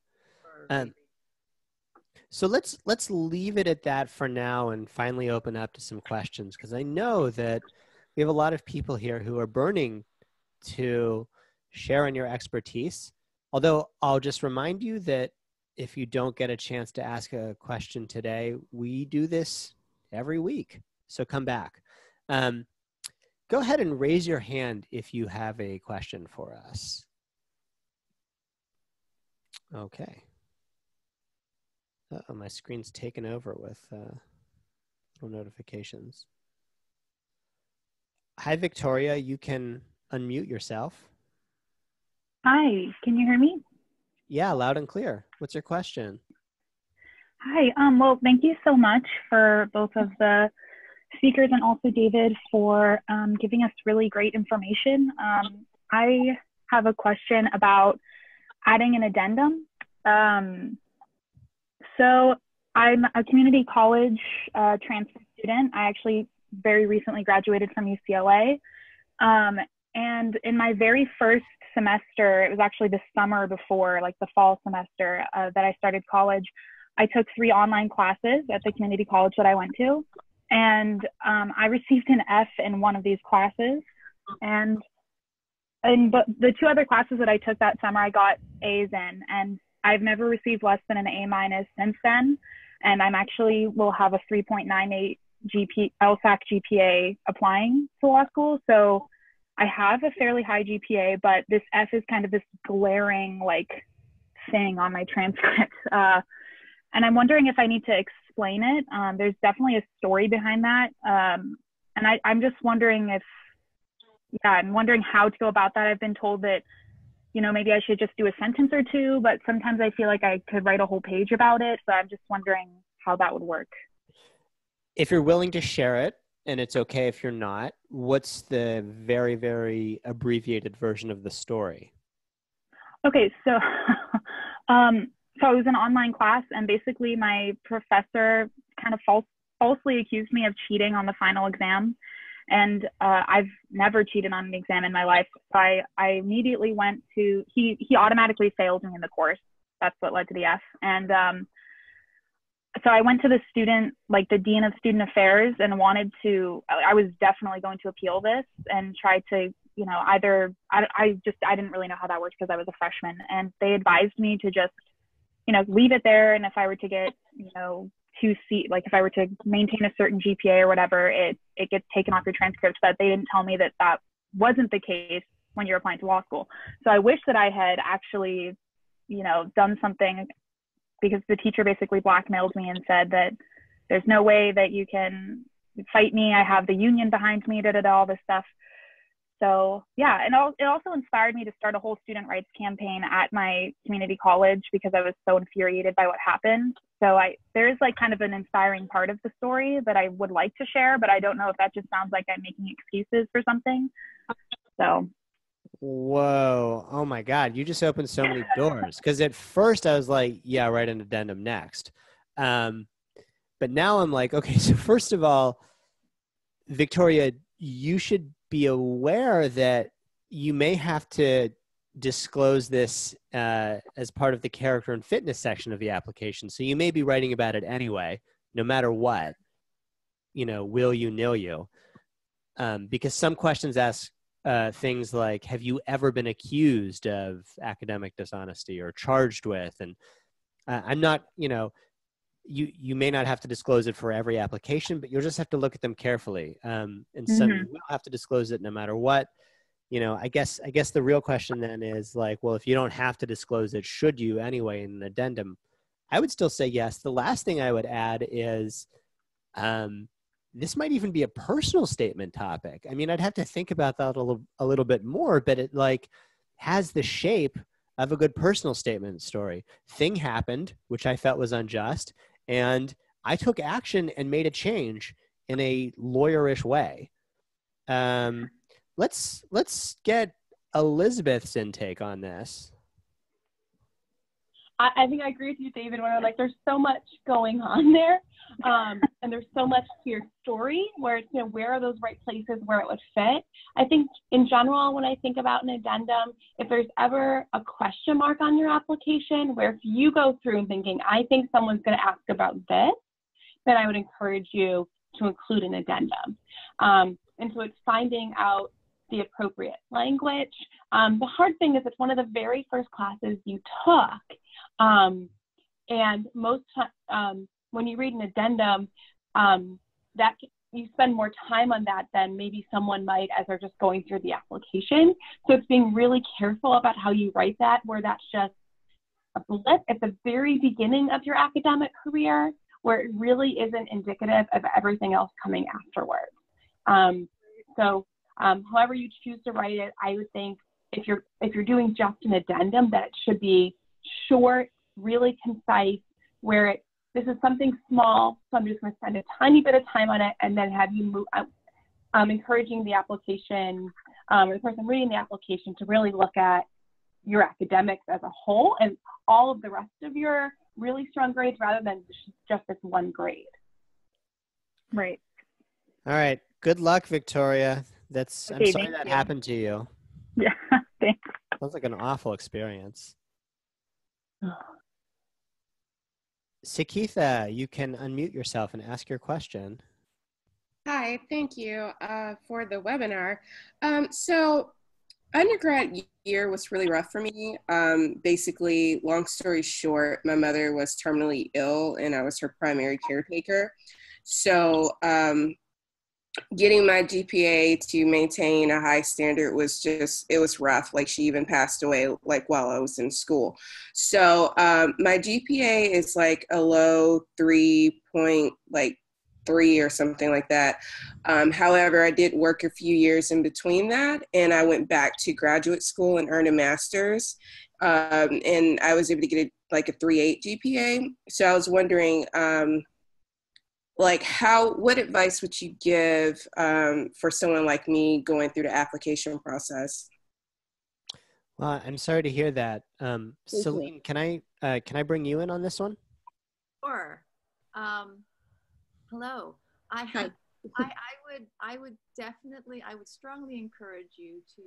So let's leave it at that for now and finally open up to some questions, because I know that we have a lot of people here who are burning to share in your expertise. Although I'll just remind you that if you don't get a chance to ask a question today, we do this every week. So come back. Go ahead and raise your hand if you have a question for us. Okay. Uh-oh, my screen's taken over with little notifications. Hi, Victoria. You can unmute yourself. Hi, can you hear me? Yeah, loud and clear. What's your question? Hi, well, thank you so much for both of the speakers and also David for giving us really great information. I have a question about adding an addendum. So I'm a community college transfer student. I actually very recently graduated from UCLA. And in my very first semester, it was actually the summer before, like the fall semester that I started college, I took 3 online classes at the community college that I went to. And I received an F in one of these classes. And but the 2 other classes that I took that summer, I got A's in. And I've never received less than an A- since then. And I'm actually will have a 3.98 LSAT GPA applying to law school. So I have a fairly high GPA, but this F is kind of this glaring like thing on my transcript. And I'm wondering if I need to explain it. There's definitely a story behind that. And I'm just wondering if, yeah, I'm wondering how to go about that. I've been told that, you know, maybe I should just do a sentence or 2, but sometimes I feel like I could write a whole page about it. So I'm just wondering how that would work. If you're willing to share it, and it's okay if you're not, what's the very, very abbreviated version of the story? Okay, so so it was an online class, and basically my professor kind of falsely accused me of cheating on the final exam. And I've never cheated on an exam in my life. So I immediately went to, he automatically failed me in the course. That's what led to the F. And so I went to the student, like the Dean of Student Affairs, and I was definitely going to appeal this and try to, you know, either, I didn't really know how that worked because I was a freshman. And they advised me to just, you know, leave it there. And if I were to get, you know, like if I were to maintain a certain GPA or whatever, it gets taken off your transcript. But they didn't tell me that that wasn't the case when you're applying to law school. So I wish that I had actually, you know, done something, because the teacher basically blackmailed me and said that there's no way that you can fight me. I have the union behind me, all this stuff. So yeah, and it also inspired me to start a whole student rights campaign at my community college because I was so infuriated by what happened. So there is like kind of an inspiring part of the story that I would like to share, but I don't know if that just sounds like I'm making excuses for something. So. Whoa. Oh my God. You just opened so many doors. Because at first I was like, yeah, write an addendum next. But now I'm like, okay, so first of all, Victoria, you should be aware that you may have to disclose this as part of the character and fitness section of the application. So you may be writing about it anyway, no matter what, you know, will you, nil you. Because some questions ask things like, have you ever been accused of academic dishonesty or charged with? And I'm not, you know, you may not have to disclose it for every application, but you'll just have to look at them carefully. And some you will have to disclose it no matter what. You know, I guess the real question then is like, well, if you don't have to disclose it, should you anyway in an addendum? I would still say yes. The last thing I would add is this might even be a personal statement topic. I mean, I'd have to think about that a little bit more, but it like has the shape of a good personal statement story. Thing happened, which I felt was unjust, and I took action and made a change in a lawyerish way. Um, let's get Elizabeth's intake on this. I think I agree with you, David, when I'm like, there's so much going on there. And there's so much to your story where it's, where are those right places where it would fit? I think in general, when I think about an addendum, if there's ever a question mark on your application where if you go through and thinking, I think someone's going to ask about this, then I would encourage you to include an addendum. And so it's finding out the appropriate language. The hard thing is it's one of the very first classes you took. And most when you read an addendum, that you spend more time on that than maybe someone might as they're just going through the application. So it's being really careful about how you write that, where that's just a blip at the very beginning of your academic career, where it really isn't indicative of everything else coming afterwards. However you choose to write it, I would think if you're doing just an addendum, that it should be short, really concise, where this is something small, so I'm just going to spend a tiny bit of time on it, and then have you move, encouraging the application, or the person reading the application to really look at your academics as a whole and all of the rest of your really strong grades rather than just this one grade. Right. All right. Good luck, Victoria. Okay, I'm sorry that happened to you. Yeah, thanks. Sounds like an awful experience. Sikitha, you can unmute yourself and ask your question. Hi, thank you for the webinar. So undergrad year was really rough for me. Basically, long story short, my mother was terminally ill and I was her primary caretaker. So getting my GPA to maintain a high standard was it was rough. Like, she even passed away like while I was in school. So my GPA is like a low 3.3 or something like that. However, I did work a few years in between that, and I went back to graduate school and earned a master's. And I was able to get a 3.8 GPA. So I was wondering, what advice would you give for someone like me going through the application process? Well, I'm sorry to hear that. Selene, can I bring you in on this one? Sure. Hello. Hi. I would strongly encourage you to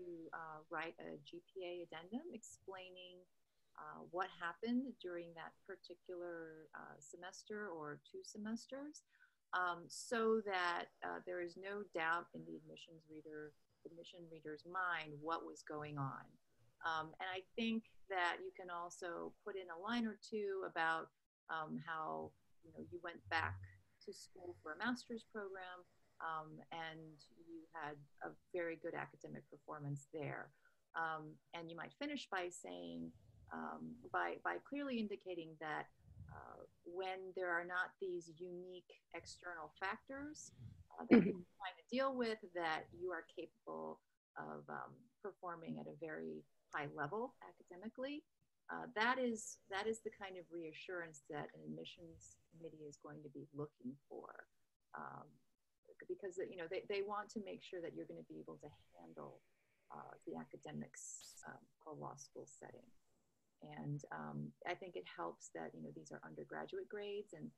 write a GPA addendum explaining what happened during that particular semester or 2 semesters, so that there is no doubt in the admission reader's mind what was going on. And I think that you can also put in a line or two about how you went back to school for a master's program, and you had a very good academic performance there. And you might finish by saying, by clearly indicating that when there are not these unique external factors that you're trying to deal with, that you are capable of performing at a very high level academically. That is the kind of reassurance that an admissions committee is going to be looking for, because they want to make sure that you're going to be able to handle the academics for a law school setting. And I think it helps that these are undergraduate grades, and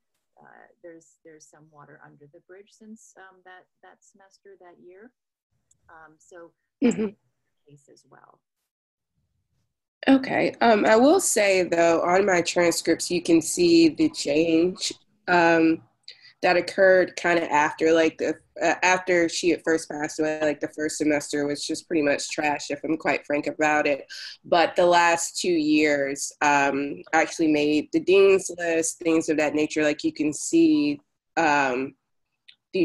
there's some water under the bridge since that semester, that year. So that's the case as well. Okay. I will say, though, on my transcripts, you can see the change that occurred kind of after, after she had first passed away. Like, the first semester was just pretty much trash, if I'm quite frank about it. But the last 2 years actually made the dean's list, things of that nature. Like, you can see the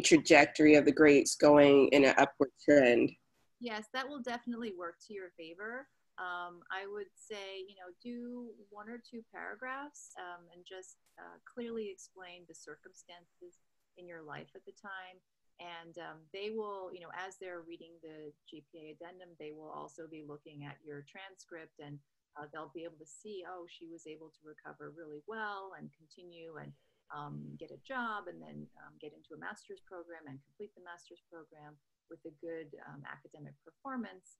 trajectory of the grades going in an upward trend. Yes, that will definitely work to your favor. I would say, do 1 or 2 paragraphs and just clearly explain the circumstances in your life at the time. And they will, as they're reading the GPA addendum, they will also be looking at your transcript, and they'll be able to see, oh, she was able to recover really well and continue. And get a job and then get into a master's program and complete the master's program with a good academic performance.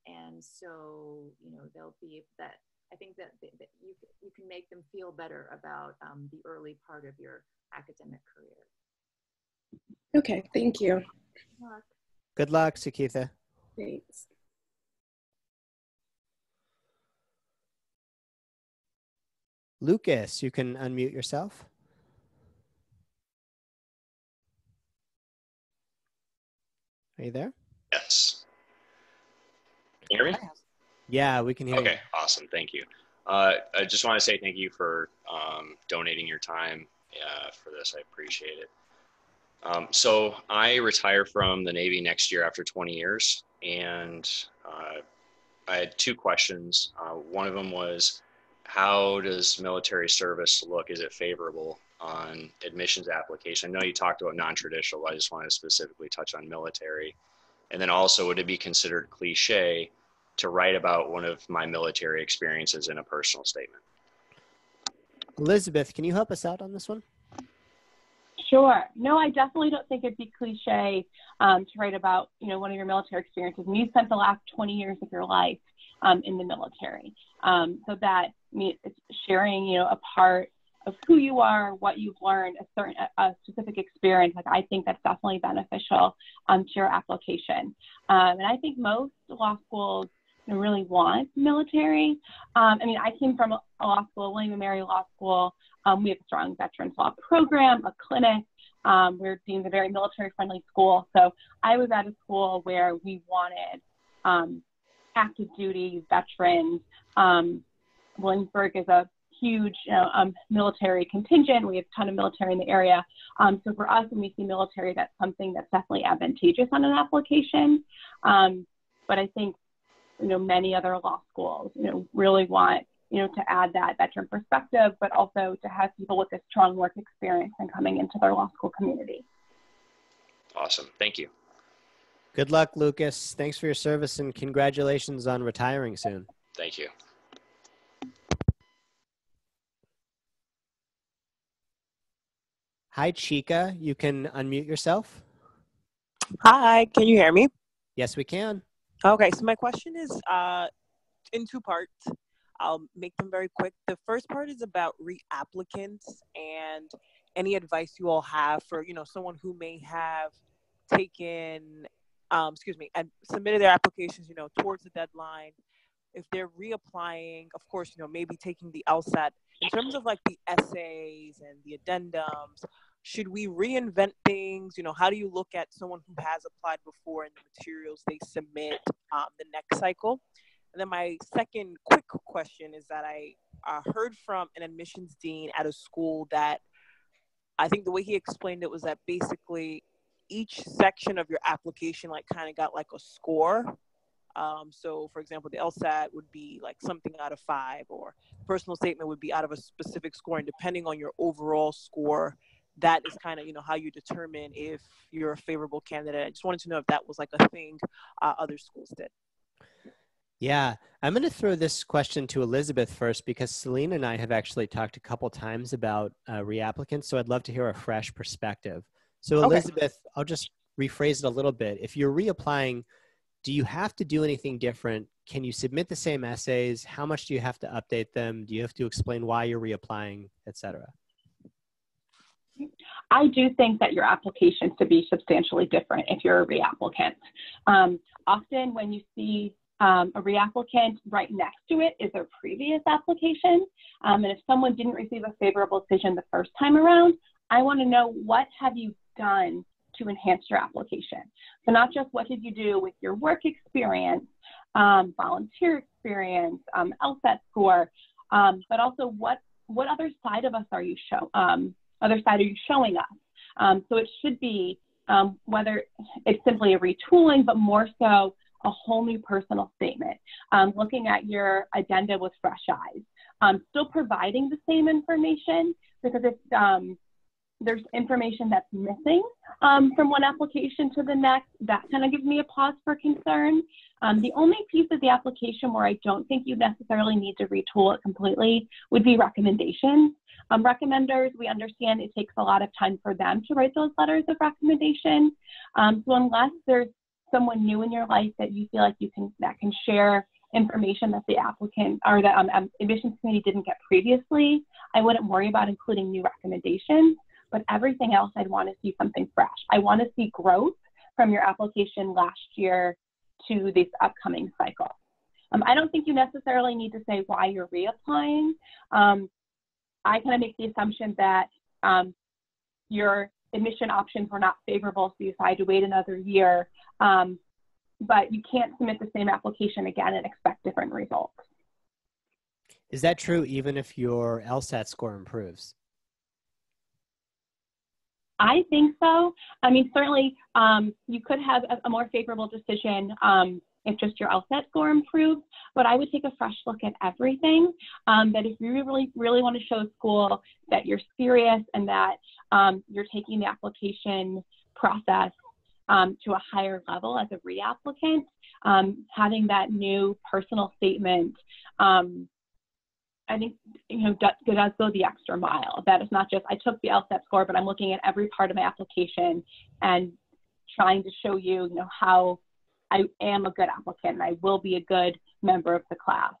And so, they'll be that. I think that you can make them feel better about the early part of your academic career. Okay, thank you. Good luck. Good luck, Sakitha. Thanks. Lucas, you can unmute yourself. Are you there? Yes. Can you hear me? Yeah, we can hear you. Okay, awesome. Thank you. I just want to say thank you for donating your time for this. I appreciate it. So I retire from the Navy next year after 20 years, and I had two questions. One of them was, how does military service look? Is it favorable on admissions application? I know you talked about non-traditional, but I just wanted to specifically touch on military. And then also, would it be considered cliche to write about one of my military experiences in a personal statement? Elizabeth, can you help us out on this one? Sure. No, I definitely don't think it'd be cliche to write about, one of your military experiences. And you spent the last 20 years of your life in the military. So that it's sharing, a part of who you are, what you've learned, a specific experience. Like, I think that's definitely beneficial to your application. And I think most law schools really want military. I came from a law school, William & Mary Law School. We have a strong veterans law program, a clinic. We're deemed a very military-friendly school. So I was at a school where we wanted active duty veterans. Williamsburg is a huge military contingent. We have a ton of military in the area. So for us, when we see military, that's something that's definitely advantageous on an application. But I think, many other law schools, really want, to add that veteran perspective, but also to have people with a strong work experience and coming into their law school community. Awesome. Thank you. Good luck, Lucas. Thanks for your service and congratulations on retiring soon. Thank you. Hi, Chica. You can unmute yourself. Hi, can you hear me? Yes, we can. Okay, so my question is in two parts. I'll make them very quick. The first part is about reapplicants and any advice you all have for, someone who may have taken, and submitted their applications, towards the deadline. If they're reapplying, of course, maybe taking the LSAT. In terms of like the essays and the addendums, should we reinvent things? How do you look at someone who has applied before and the materials they submit the next cycle? And then my second quick question is that I heard from an admissions dean at a school that I think the way he explained it was that basically each section of your application kind of got like a score. So for example, the LSAT would be like something out of 5, or personal statement would be out of a specific score. And depending on your overall score, that is kind of, how you determine if you're a favorable candidate. I just wanted to know if that was like a thing other schools did. Yeah, I'm going to throw this question to Elizabeth first because Selene and I have actually talked a couple times about reapplicants. So I'd love to hear a fresh perspective. So Elizabeth, I'll just rephrase it a little bit. If you're reapplying, do you have to do anything different? Can you submit the same essays? How much do you have to update them? Do you have to explain why you're reapplying, et cetera? I do think that your application should be substantially different if you're a reapplicant. Often when you see a reapplicant, right next to it is their previous application. And if someone didn't receive a favorable decision the first time around, I want to know, what have you done to enhance your application? So not just what did you do with your work experience, volunteer experience, LSAT score, but also what other side of us are you showing us? So it should be whether it's simply a retooling, but more so a whole new personal statement, looking at your addenda with fresh eyes, still providing the same information, because if there's information that's missing from one application to the next, that kind of gives me a pause for concern. The only piece of the application where I don't think you necessarily need to retool it completely would be recommendations. Recommenders, we understand it takes a lot of time for them to write those letters of recommendation. So unless there's someone new in your life that you feel like that can share information that the applicant or the admissions committee didn't get previously, I wouldn't worry about including new recommendations. But everything else, I'd want to see something fresh. I want to see growth from your application last year to this upcoming cycle. I don't think you necessarily need to say why you're reapplying. I kind of make the assumption that your admission options were not favorable, so you decided to wait another year. But you can't submit the same application again and expect different results. Is that true even if your LSAT score improves? I think so. I mean, certainly you could have a more favorable decision if just your LSAT score improves, but I would take a fresh look at everything. That if you really want to show school that you're serious and that you're taking the application process to a higher level as a reapplicant, having that new personal statement, I think, does go the extra mile. That it's not just, I took the LSAT score, but I'm looking at every part of my application and trying to show you, how I am a good applicant and I will be a good member of the class.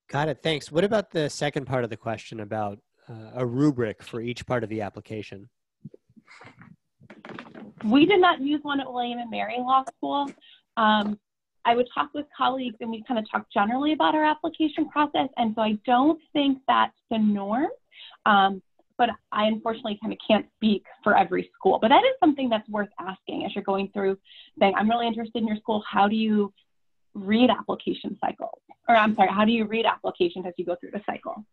Got it. Thanks. What about the second part of the question about a rubric for each part of the application? We did not use one at William and Mary Law School. I would talk with colleagues and we kind of talk generally about our application process. And so I don't think that's the norm, but I unfortunately kind of can't speak for every school. But that is something that's worth asking as you're going through saying, I'm really interested in your school. How do you read application cycles? Or I'm sorry, how do you read applications as you go through the cycle?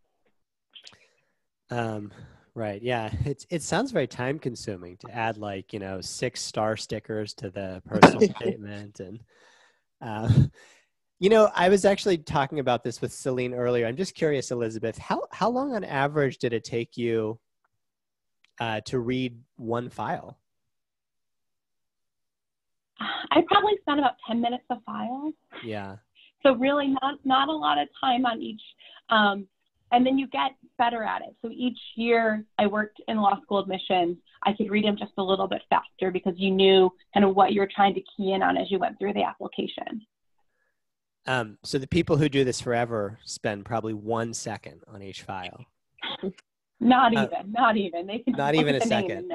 Right. Yeah. It sounds very time consuming to add 6 star stickers to the personal statement. And, I was actually talking about this with Selene earlier. I'm just curious, Elizabeth, how long on average did it take you to read one file? I probably spent about 10 minutes a file. Yeah. So really not a lot of time on each, and then you get better at it. So each year I worked in law school admissions, I could read them just a little bit faster because you knew kind of what you were trying to key in on as you went through the application. So the people who do this forever spend probably 1 second on each file. Not even. They can not even a second.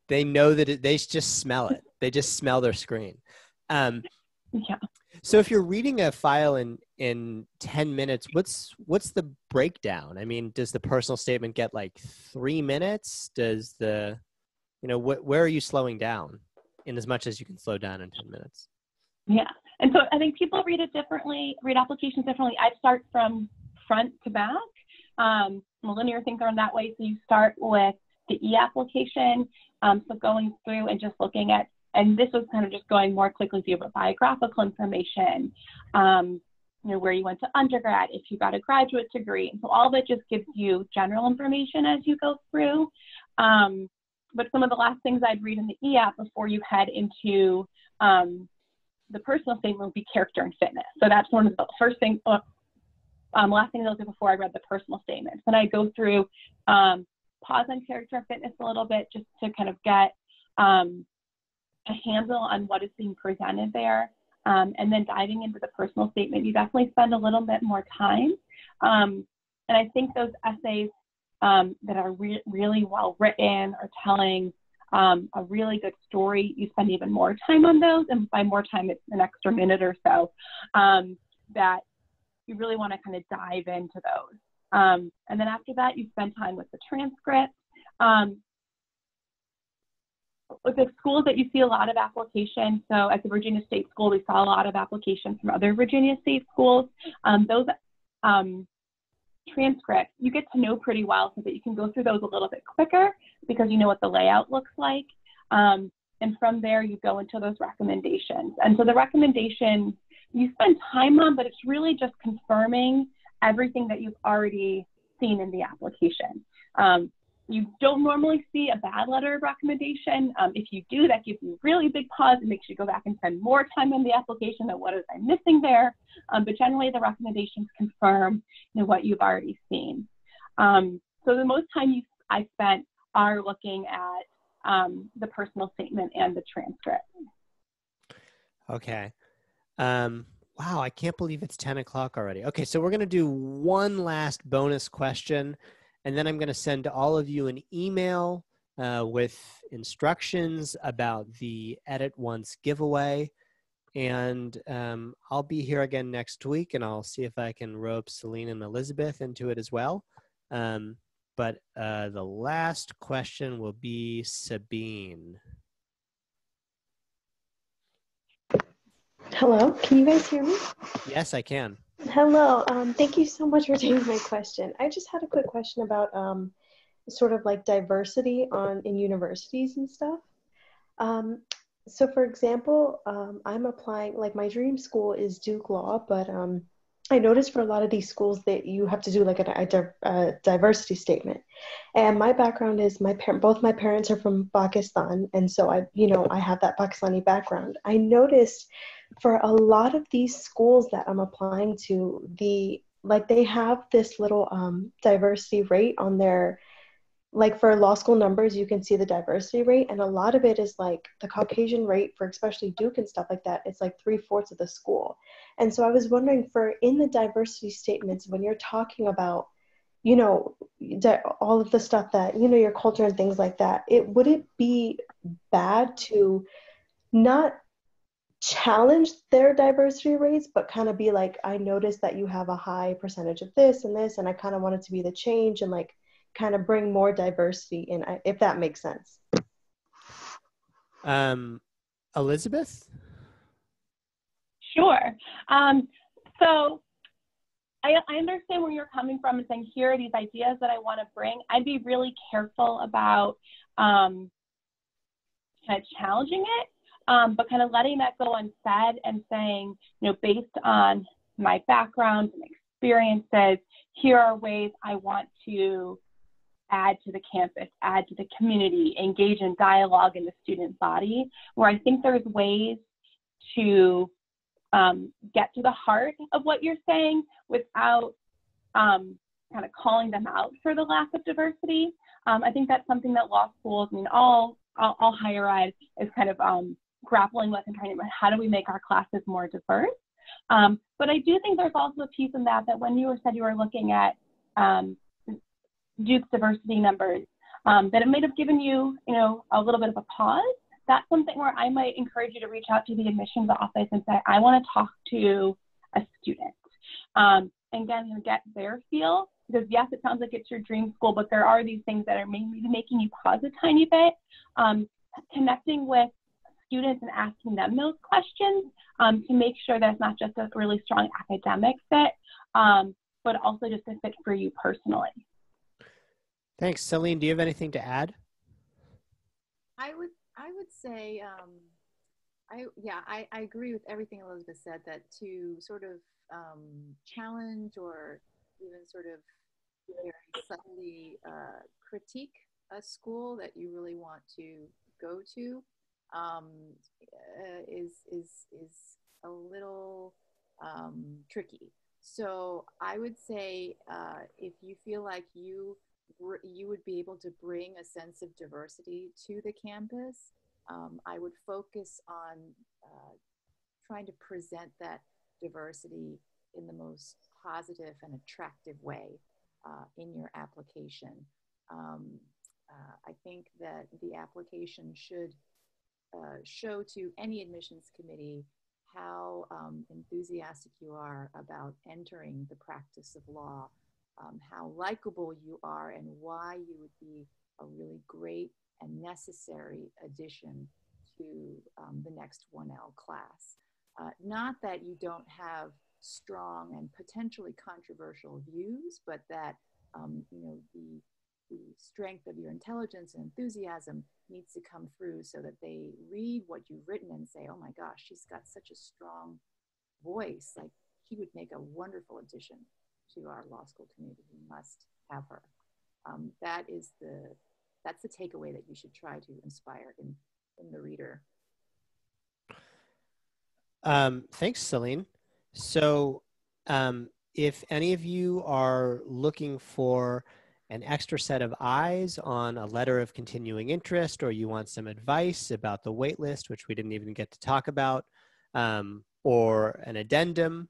They know that they just smell it. They just smell their screen. Yeah. So if you're reading a file in 10 minutes, what's the breakdown? I mean, does the personal statement get 3 minutes? Does the, where are you slowing down in as much as you can slow down in 10 minutes? Yeah. And so I think people read applications differently. I start from front to back. I'm a linear thinker in that way. So you start with the e-application. So going through and just looking at, and this was kind of just going more quickly through biographical information, where you went to undergrad, if you got a graduate degree. And so all of it just gives you general information as you go through. But some of the last things I'd read in the e-app before you head into the personal statement would be character and fitness. So that's one of the first things, last thing I looked at before I read the personal statements. Then I go through, pause on character and fitness a little bit just to kind of get a handle on what is being presented there. And then diving into the personal statement, you definitely spend a little bit more time. And I think those essays that are really well written or telling a really good story, you spend even more time on those. And by more time, it's an extra minute or so that you really want to kind of dive into those. And then after that, you spend time with the transcript. With the schools that you see a lot of applications, so at the Virginia State School, we saw a lot of applications from other Virginia State schools. Those transcripts, you get to know pretty well so that you can go through those a little bit quicker because you know what the layout looks like. And from there, you go into those recommendations. And so the recommendations you spend time on, but it's really just confirming everything that you've already seen in the application. You don't normally see a bad letter of recommendation. If you do, that gives you a really big pause. It makes you go back and spend more time on the application and what is I missing there. But generally, the recommendations confirm what you've already seen. So the most time I spent are looking at the personal statement and the transcript. Okay. Wow, I can't believe it's 10 o'clock already. Okay, so we're going to do one last bonus question, and then I'm going to send to all of you an email with instructions about the Edit Once giveaway. And I'll be here again next week, and I'll see if I can rope Selene and Elizabeth into it as well. But the last question will be Sabine. Hello, can you guys hear me? Yes, I can. Hello, thank you so much for taking my question. I just had a quick question about sort of like diversity in universities and stuff. So for example, I'm applying, like my dream school is Duke Law, but I noticed for a lot of these schools that you have to do like a diversity statement. And my background is both my parents are from Pakistan, and so I have that Pakistani background. I noticed for a lot of these schools that I'm applying to, they have this little diversity rate on their, like for law school numbers, you can see the diversity rate, and a lot of it is like the Caucasian rate for especially Duke and stuff like that. It's like 3/4 of the school. And so I was wondering, in the diversity statements, when you're talking about, all of the stuff that, your culture and things like that, would it be bad to not challenge their diversity rates, but kind of be like, I noticed that you have a high percentage of this and this, and I kind of want it to be the change and like kind of bring more diversity in, if that makes sense. Elizabeth? Sure. So I understand where you're coming from and saying, here are these ideas that I want to bring. I'd be really careful about kind of challenging it, but kind of letting that go unsaid and saying, based on my background and experiences, here are ways I want to add to the campus, add to the community, engage in dialogue in the student body, where I think there's ways to get to the heart of what you're saying without kind of calling them out for the lack of diversity. I think that's something that law schools, all higher ed is kind of grappling with and trying to, how do we make our classes more diverse? But I do think there's also a piece in that when you said you were looking at Duke's diversity numbers, that it might have given you, a little bit of a pause. That's something where I might encourage you to reach out to the admissions office and say, I want to talk to a student. And again, get their feel, because yes, it sounds like it's your dream school, but there are these things that are maybe making you pause a tiny bit. Connecting with students and asking them those questions to make sure that it's not just a really strong academic fit, but also just a fit for you personally. Thanks. Selene, do you have anything to add? I would say, I agree with everything Elizabeth said, that to sort of challenge or even sort of very subtly critique a school that you really want to go to is a little tricky. So I would say if you feel like you would be able to bring a sense of diversity to the campus, I would focus on trying to present that diversity in the most positive and attractive way in your application. I think that the application should show to any admissions committee how enthusiastic you are about entering the practice of law, how likable you are, and why you would be a really great and necessary addition to the next 1L class. Not that you don't have strong and potentially controversial views, but that the strength of your intelligence and enthusiasm needs to come through so that they read what you've written and say, oh my gosh, she's got such a strong voice. Like, she would make a wonderful addition to our law school community. We must have her. That's the takeaway that you should try to inspire in the reader. Thanks, Selene. So if any of you are looking for an extra set of eyes on a letter of continuing interest, or you want some advice about the waitlist, which we didn't even get to talk about, or an addendum,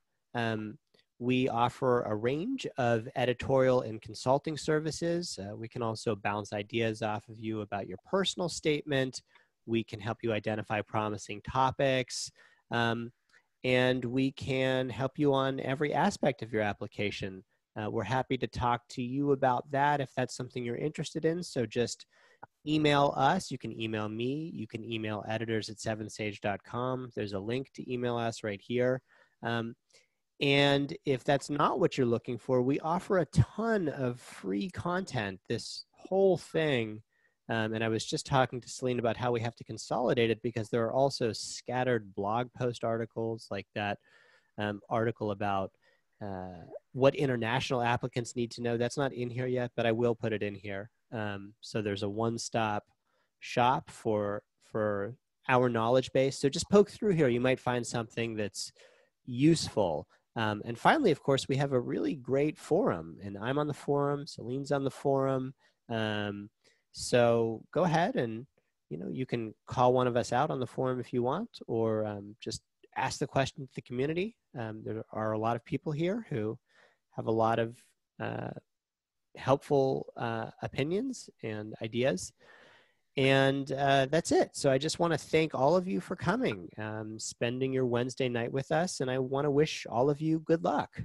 we offer a range of editorial and consulting services. We can also bounce ideas off of you about your personal statement. We can help you identify promising topics. And we can help you on every aspect of your application. We're happy to talk to you about that if that's something you're interested in. So just email us. You can email me. You can email editors@seventhsage.com. There's a link to email us right here. And if that's not what you're looking for, we offer a ton of free content, this whole thing. And I was just talking to Selene about how we have to consolidate it because there are also scattered blog post articles like that article about what international applicants need to know. That's not in here yet, but I will put it in here. So there's a one-stop shop for our knowledge base. So just poke through here. You might find something that's useful. And finally, of course, we have a really great forum, and I'm on the forum, Selene's on the forum. So go ahead and, you can call one of us out on the forum if you want, or just ask the question to the community. There are a lot of people here who have a lot of helpful opinions and ideas. And that's it. So I just want to thank all of you for coming, spending your Wednesday night with us, and I want to wish all of you good luck.